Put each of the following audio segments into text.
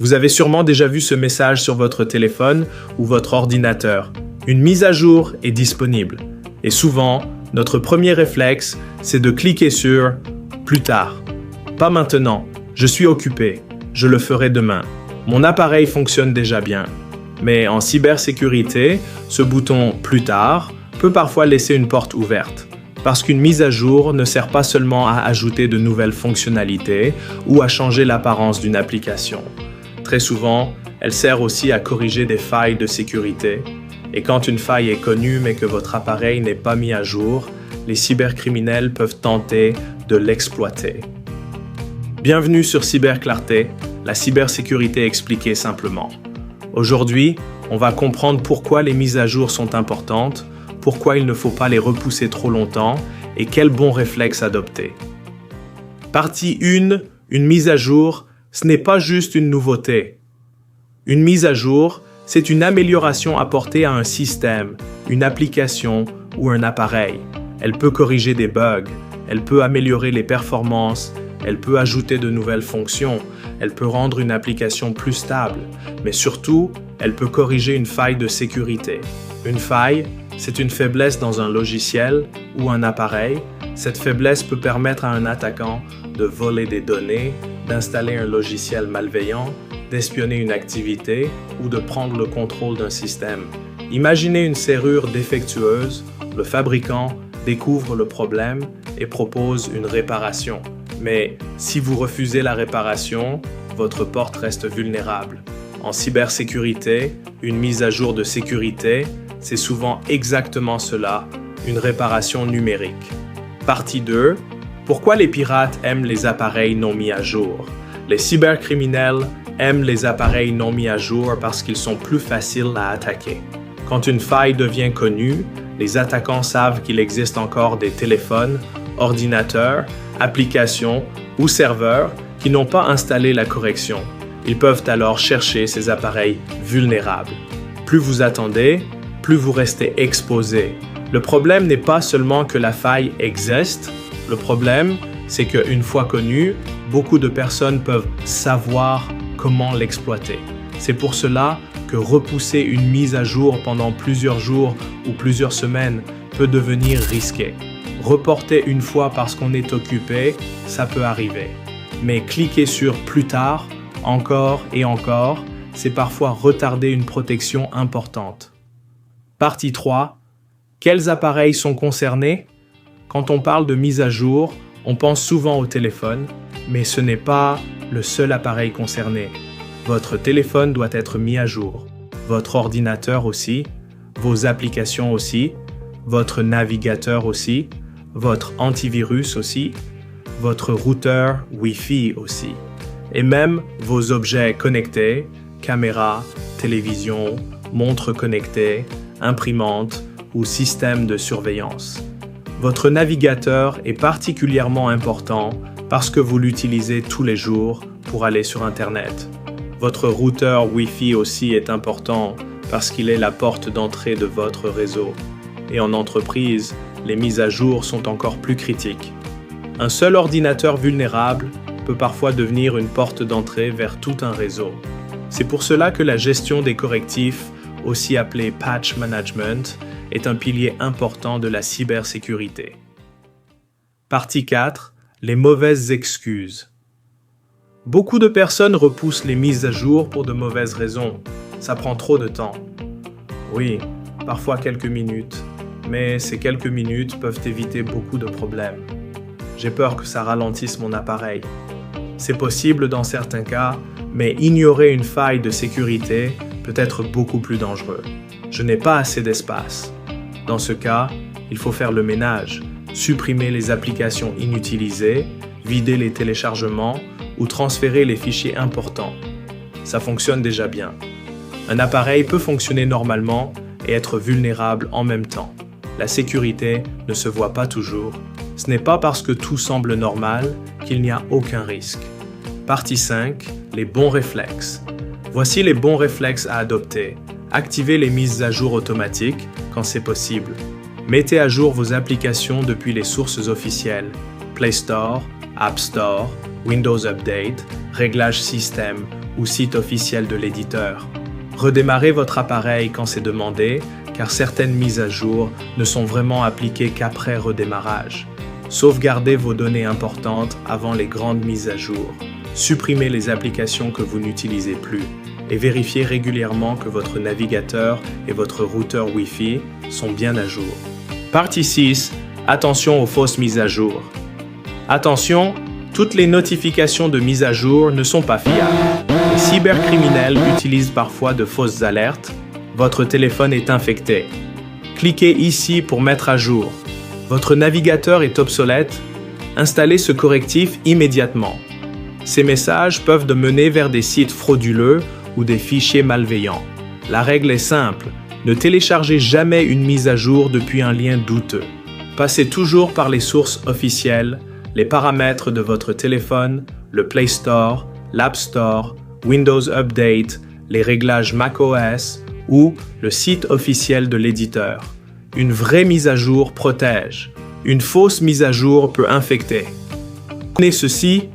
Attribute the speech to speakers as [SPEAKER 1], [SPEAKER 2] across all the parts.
[SPEAKER 1] Vous avez sûrement déjà vu ce message sur votre téléphone ou votre ordinateur. Une mise à jour est disponible. Et souvent, notre premier réflexe, c'est de cliquer sur « Plus tard ». Pas maintenant, je suis occupé, je le ferai demain. Mon appareil fonctionne déjà bien. Mais en cybersécurité, ce bouton « Plus tard » peut parfois laisser une porte ouverte. Parce qu'une mise à jour ne sert pas seulement à ajouter de nouvelles fonctionnalités ou à changer l'apparence d'une application. Très souvent, elle sert aussi à corriger des failles de sécurité. Et quand une faille est connue mais que votre appareil n'est pas mis à jour, les cybercriminels peuvent tenter de l'exploiter. Bienvenue sur Cyberclarté, la cybersécurité expliquée simplement. Aujourd'hui, on va comprendre pourquoi les mises à jour sont importantes, pourquoi il ne faut pas les repousser trop longtemps et quels bons réflexes adopter. Partie 1, une mise à jour, ce n'est pas juste une nouveauté. Une mise à jour, c'est une amélioration apportée à un système, une application ou un appareil. Elle peut corriger des bugs, elle peut améliorer les performances, elle peut ajouter de nouvelles fonctions, elle peut rendre une application plus stable, mais surtout, elle peut corriger une faille de sécurité. Une faille, c'est une faiblesse dans un logiciel ou un appareil. Cette faiblesse peut permettre à un attaquant de voler des données, d'installer un logiciel malveillant, d'espionner une activité ou de prendre le contrôle d'un système. Imaginez une serrure défectueuse, le fabricant découvre le problème et propose une réparation. Mais si vous refusez la réparation, votre porte reste vulnérable. En cybersécurité, une mise à jour de sécurité, c'est souvent exactement cela, une réparation numérique. Partie 2. Pourquoi les pirates aiment les appareils non mis à jour? Les cybercriminels aiment les appareils non mis à jour parce qu'ils sont plus faciles à attaquer. Quand une faille devient connue, les attaquants savent qu'il existe encore des téléphones, ordinateurs, applications ou serveurs qui n'ont pas installé la correction. Ils peuvent alors chercher ces appareils vulnérables. Plus vous attendez, plus vous restez exposé. Le problème n'est pas seulement que la faille existe, le problème, c'est qu'une fois connue, beaucoup de personnes peuvent savoir comment l'exploiter. C'est pour cela que repousser une mise à jour pendant plusieurs jours ou plusieurs semaines peut devenir risqué. Reporter une fois parce qu'on est occupé, ça peut arriver. Mais cliquer sur « Plus tard », encore et encore, c'est parfois retarder une protection importante. Partie 3. Quels appareils sont concernés? Quand on parle de mise à jour, on pense souvent au téléphone, mais ce n'est pas le seul appareil concerné. Votre téléphone doit être mis à jour, votre ordinateur aussi, vos applications aussi, votre navigateur aussi, votre antivirus aussi, votre routeur Wi-Fi aussi, et même vos objets connectés, caméras, télévision, montres connectées, imprimantes ou systèmes de surveillance. Votre navigateur est particulièrement important parce que vous l'utilisez tous les jours pour aller sur Internet. Votre routeur Wi-Fi aussi est important parce qu'il est la porte d'entrée de votre réseau. Et en entreprise, les mises à jour sont encore plus critiques. Un seul ordinateur vulnérable peut parfois devenir une porte d'entrée vers tout un réseau. C'est pour cela que la gestion des correctifs, aussi appelée patch management, est un pilier important de la cybersécurité. Partie 4. Les mauvaises excuses. Beaucoup de personnes repoussent les mises à jour pour de mauvaises raisons. Ça prend trop de temps. Oui, parfois quelques minutes, mais ces quelques minutes peuvent éviter beaucoup de problèmes. J'ai peur que ça ralentisse mon appareil. C'est possible dans certains cas, mais ignorer une faille de sécurité peut être beaucoup plus dangereux. Je n'ai pas assez d'espace. Dans ce cas, il faut faire le ménage, supprimer les applications inutilisées, vider les téléchargements ou transférer les fichiers importants. Ça fonctionne déjà bien. Un appareil peut fonctionner normalement et être vulnérable en même temps. La sécurité ne se voit pas toujours. Ce n'est pas parce que tout semble normal qu'il n'y a aucun risque. Partie 5. Les bons réflexes. Voici les bons réflexes à adopter. Activez les mises à jour automatiques quand c'est possible. Mettez à jour vos applications depuis les sources officielles, Play Store, App Store, Windows Update, réglages système ou site officiel de l'éditeur. Redémarrez votre appareil quand c'est demandé, car certaines mises à jour ne sont vraiment appliquées qu'après redémarrage. Sauvegardez vos données importantes avant les grandes mises à jour. Supprimez les applications que vous n'utilisez plus et vérifiez régulièrement que votre navigateur et votre routeur Wi-Fi sont bien à jour. Partie 6. Attention aux fausses mises à jour. Attention, toutes les notifications de mise à jour ne sont pas fiables. Les cybercriminels utilisent parfois de fausses alertes. Votre téléphone est infecté. Cliquez ici pour mettre à jour. Votre navigateur est obsolète. Installez ce correctif immédiatement. Ces messages peuvent mener vers des sites frauduleux ou des fichiers malveillants. La règle est simple, ne téléchargez jamais une mise à jour depuis un lien douteux. Passez toujours par les sources officielles, les paramètres de votre téléphone, le Play Store, l'App Store, Windows Update, les réglages macOS ou le site officiel de l'éditeur. Une vraie mise à jour protège. Une fausse mise à jour peut infecter. Comprenez ceci,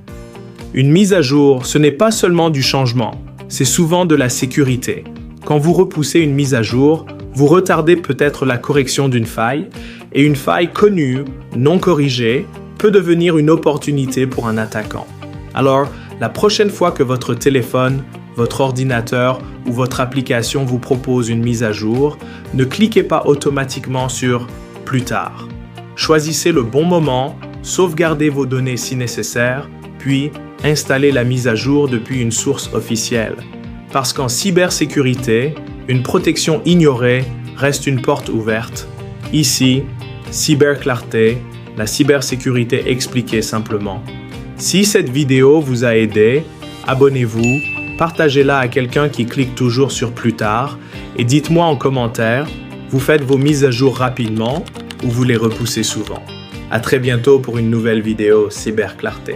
[SPEAKER 1] une mise à jour, ce n'est pas seulement du changement, c'est souvent de la sécurité. Quand vous repoussez une mise à jour, vous retardez peut-être la correction d'une faille, et une faille connue, non corrigée, peut devenir une opportunité pour un attaquant. Alors, la prochaine fois que votre téléphone, votre ordinateur ou votre application vous propose une mise à jour, ne cliquez pas automatiquement sur « Plus tard ». Choisissez le bon moment, sauvegardez vos données si nécessaire, puis installez la mise à jour depuis une source officielle. Parce qu'en cybersécurité, une protection ignorée reste une porte ouverte. Ici, Cyberclarté, la cybersécurité expliquée simplement. Si cette vidéo vous a aidé, abonnez-vous, partagez-la à quelqu'un qui clique toujours sur Plus tard et dites-moi en commentaire, vous faites vos mises à jour rapidement ou vous les repoussez souvent. À très bientôt pour une nouvelle vidéo Cyberclarté.